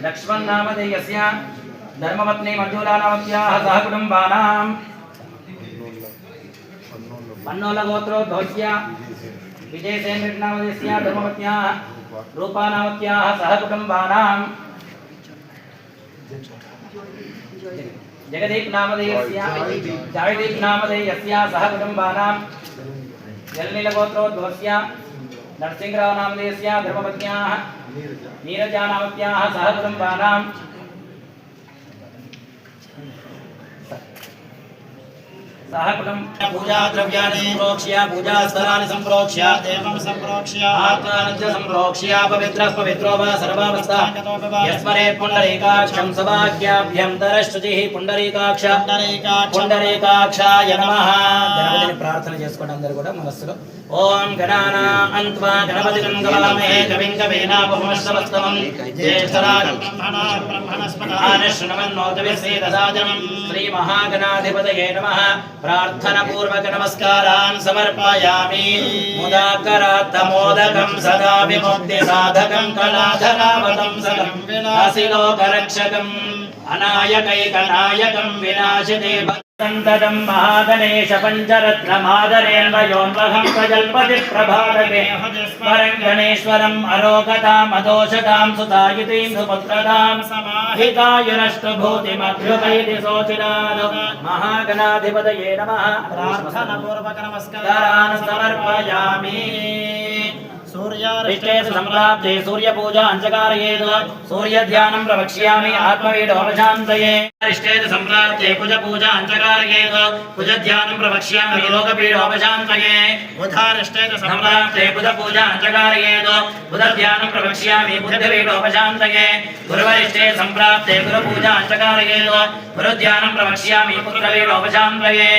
लक्ष्मणनामधेयस्य धर्मपत्नी मंजूलानामत्याः सह कुटुम्बानां मन्नोलगोत्रोद्भवस्य विजयसेनरेड्डिनामधेयस्य धर्मपत्न्याः रूपानामत्याः सह कुटुम्बानां जगदीपनामधेयस्य जायदीपनामधेयस्य सह कुटुम्बानां जलनीलगोत्रोद्भवस्य नरसिंहरावनामधेयस्य धर्मपत्न्याः नीरजानामत्याः सह कुटुम्बानां सह कुटुम्ब पूजा द्रव्याणि संप्रोक्ष्य पूजास्थलानि संप्रोक्ष्य देवं संप्रोक्ष्य आत्मानं च संप्रोक्ष्य पवित्रः पवित्रो वा सर्वावस्था यस्मरेत् पुण्डरीकाक्षं सभाग्याभ्यं तरश्रुचिः पुण्डरीकाक्षाय नमः गणपतिनि प्रार्थన చేసుకోండి అందరూ కూడా మనస్సులో ఓం గణానాం త్వా గణపతిం గవామహే కవిం కవీనాపమస్తమం జ్యేష్ఠరాజం బ్రహ్మణస్పదాన శృణవన్నోతవిశ్వేదసాదనం శ్రీ మహాగణాధిపతయే నమః प्रार्थना पूर्वक नमस्कारान् समर्पयामि मुदाकरात्तमोदकं सदा विमुक्ति साधकं कलाधरावतं सकं विनाशिलोकरक्षकं अनायकैकनायकं विनाशिते संततं महागणेश पञ्चरत्नमादरेन्द्रयोन्वहं प्रजल्पति प्रभारके परं गणेश्वरम् अरोगताम् अदोषतां सुतायुतीं सुपुत्रतां समाहितायुरष्टभूतिमभ्युपैति शोचिनाद महागणाधिपतये नमः प्रार्थनापूर्वक नमस्कारान् समर्पयामि सूर्यारिष्टेषु सम्प्राप्ते सूर्यपूजा अंचकारयेत् सूर्यध्यानं प्रवक्ष्यामि आत्मवीडोपशान्तये अरिष्टेषु सम्प्राप्ते कुजपूजा अंचकारयेत् कुजध्यानं प्रवक्ष्यामि लोकपीडोपशान्तये बुधारिष्टेषु सम्प्राप्ते बुधपूजा अंचकारयेत् बुधध्यानं प्रवक्ष्यामि बुद्धवीडोपशान्तये गुरुवरिष्टेषु सम्प्राप्ते गुरुपूजा अंचकारयेत् गुरुध्यानं प्रवक्ष्यामि पुत्रवीडोपशान्तये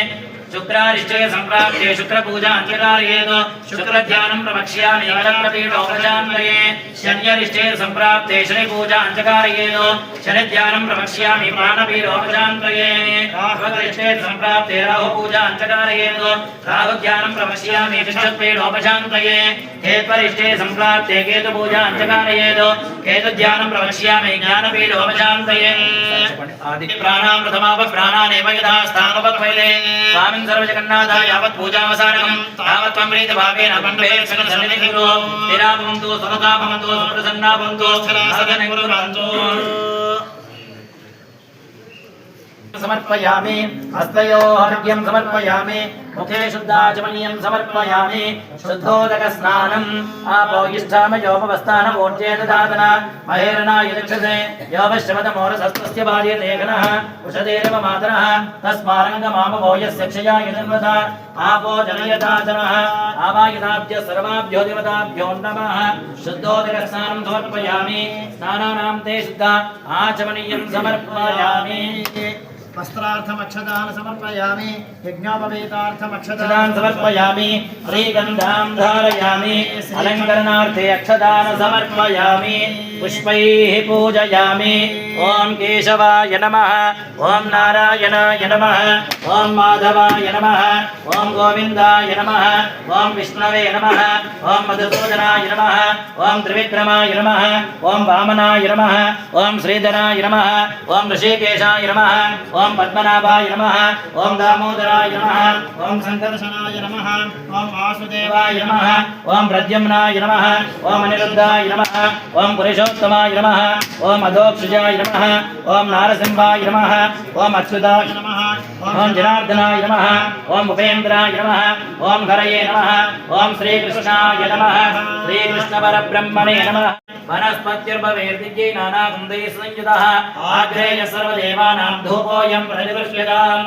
शुक्रारिष्टे सम्प्राप्ते शुक्रपूजा अंचकारयेत् शुक्रध्यानं प्रवक्ष्यामि शुक्रपीठोपशान्तये शन्यरिष्टे सम्प्राप्ते शनिपूजा अंचकारयेत् शनिध्यानं प्रवक्ष्यामि प्राणपीठोपशान्तये राहुरिष्टे सम्प्राप्ते राहुपूजा अंचकारयेत् राहुध्यानं प्रवक्ष्यामि तिष्ठत्पीठोपशान्तये केत्वरिष्टे सम्प्राप्ते केतुपूजा अंचकारयेत् केतुध्यानं प्रवक्ष्यामि ज्ञानपीठोपशान्तये आदि प्राणामृतमाप प्राणानेव यथा स्थानोपक्वैले सर्वजगन्नाथाय यावत् पूजावसानकं तावत् त्वं प्रीतभावेन कण्ठे सन्निधिं स्थिरा भवन्तु समता भवन्तु सुप्रसन्ना भवन्तु सदनगुरुभवन्तु समर्पयामि हस्तयोः अर्घ्यं समर्पयामि मुखे शुद्धाचमनीयं समर्पयामि शुद्धोदकस्नानम् आपो इष्टामयोपवस्थानमूर्जे ददातन महेरणाय चक्षसे योपश्रवतमोरसस्तस्य बाल्यते घनः उषदेव मातरः तस्मारङ्गमामवो यस्य क्षयाय जन्मथा आपो जनयदाचनः आवायुधाभ्य सर्वाभ्यो देवताभ्यो नमः शुद्धोदकस्नानं समर्पयामि स्नानानां ते शुद्ध आचमनीयं समर्पयामि वस्त्रार्थमक्षदान समर्पयामि यज्ञोपवीतार्थमक्षदान समर्पयामि श्रीगन्धां धारयामि अलङ्करणार्थे अक्षदान समर्पयामि पुष्पैः पूजयामि ओम केशवाय नमः ओम नारायणाय नमः ओम माधवाय नमः ओम गोविन्दाय नमः ओम विष्णवे नमः ओम मधुसूदनाय नमः ओम त्रिविक्रमाय नमः ओम वामनाय नमः ओम श्रीधराय नमः ओम ऋषिकेशाय नमः ओम पद्मनाभाय नमः ओम दामोदराय नमः ओम संकर्षणाय नमः ओम वासुदेवाय नमः ओम प्रद्युम्नाय नमः ओम अनिरुद्धाय नमः ओम पुरुषोत्तमाय नमः ओम अधोक्षजाय नमः ओम नारसिंहाय नमः ओम अच्युताय नमः ओम जनार्दनाय नमः ओम उपेन्द्राय नमः ओम हरये नमः ओम श्रीकृष्णाय नमः श्रीकृष्णपरब्रह्मणे नमः वनस्पतिर्भवेर्दिग्यै नानाकुन्दैः संयुतः आग्रेय सर्वदेवानां धूपोऽयं प्रतिगृह्यताम्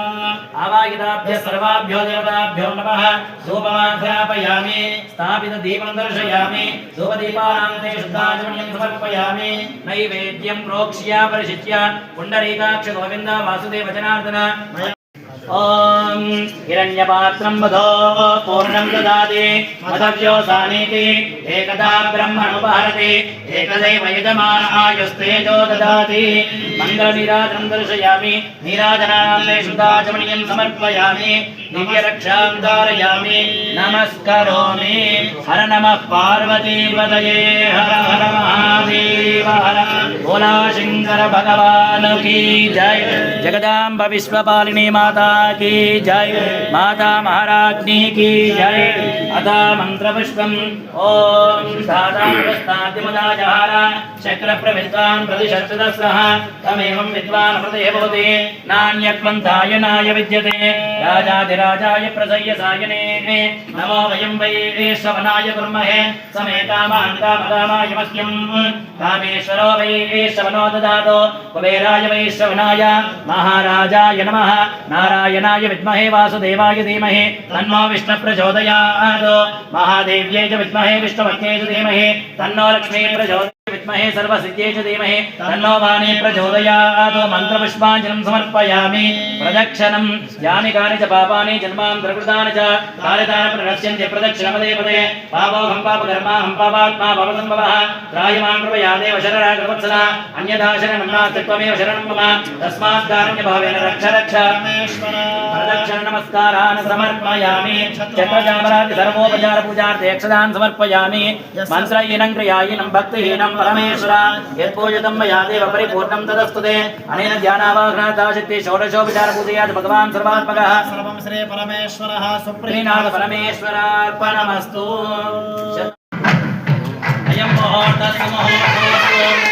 आवाहिताभ्यः सर्वाभ्यो देवताभ्यो नमः धूपमाघ्रापयामि स्थापितदीपं दर्शयामि धूपदीपानां ते शुद्धाचमनीयं समर्पयामि नैवेद्यं प्रोक्ष्य परिशिच्य पुण्डरीकाक्ष गोविन्द वासुदेव जनार्दन ओम हिरण्यपात्रं वधो पूर्णं ददाति मदव्योसानीति एकदा ब्रह्मणुपहरति एकदैव यजमान आयुस्तेजो ददाति मङ्गलनीराजनं दर्शयामि नीराजनानां शुद्धाचमनीयं समर्पयामि दिव्यरक्षां धारयामि नमस्करोमि हर नमः पार्वतीपतये हर हर महादेव हर भोला शंकर भगवान की जय जगदांब विश्वपालिनी माता की जय माता महाराज्ञी की जय अथा मंत्रपुष्पम् ओम धातामस्ताद्यमदाजहार शक्रप्रविद्वान् प्रतिशतदस्रः तमेवं विद्वान् हृदये भवति नान्यक्पन्थायनाय विद्यते राजाधिराजाय प्रसय्यसायने नमो वयं वै श्रवणाय कुर्महे समे कामान् कामकामाय मह्यं कामेश्वरो वै श्रवणो ददातु कुबेराय वै श्रवणाय महाराजाय नमः नारायणाय विद्महे वासुदेवाय धीमहि तन्नो विष्णु प्रचोदयात् महादेव्यै च विद्महे विष्णुपत्न्यै च धीमहि तन्नो लक्ष्मी प्रचोदयात् विद्महे सर्वसिद्ध्यै च धीमहि तन्नो वाणी प्रचोदयात् मन्त्रपुष्पाञ्जलिं समर्पयामि प्रदक्षिणं यानि कानि च पापानि जन्मान्तरकृतानि च कालिदानि प्रणश्यन्ति प्रदक्षिणपदे पदे पापोऽहं पापकर्माहं पापात्मा भवसम्भवः त्रायमां कृपया देव शरणकृवत्सला अन्यथा शरणं नास्ति त्वमेव शरणं मम तस्मात् कारुण्यभावेन रक्ष रक्ष प्रदक्षिण नमस्कारान् समर्पयामि चक्रचामरादि सर्वोपचार पूजार्थे अक्षतान् समर्पयामि मन्त्रहीनं क्रियाहीनं भक्तिहीनं परमेश्वर यत्पूजितं मया देव परिपूर्णं तदस्तुते अनेन ध्यानावाहनाता शक्ति षोडशोपचार पूजयात् भगवान् सर्वात्मकः सर्वं श्री परमेश्वरः सुप्रीनाथ परमेश्वरार्पणमस्तु अयं मुहूर्तः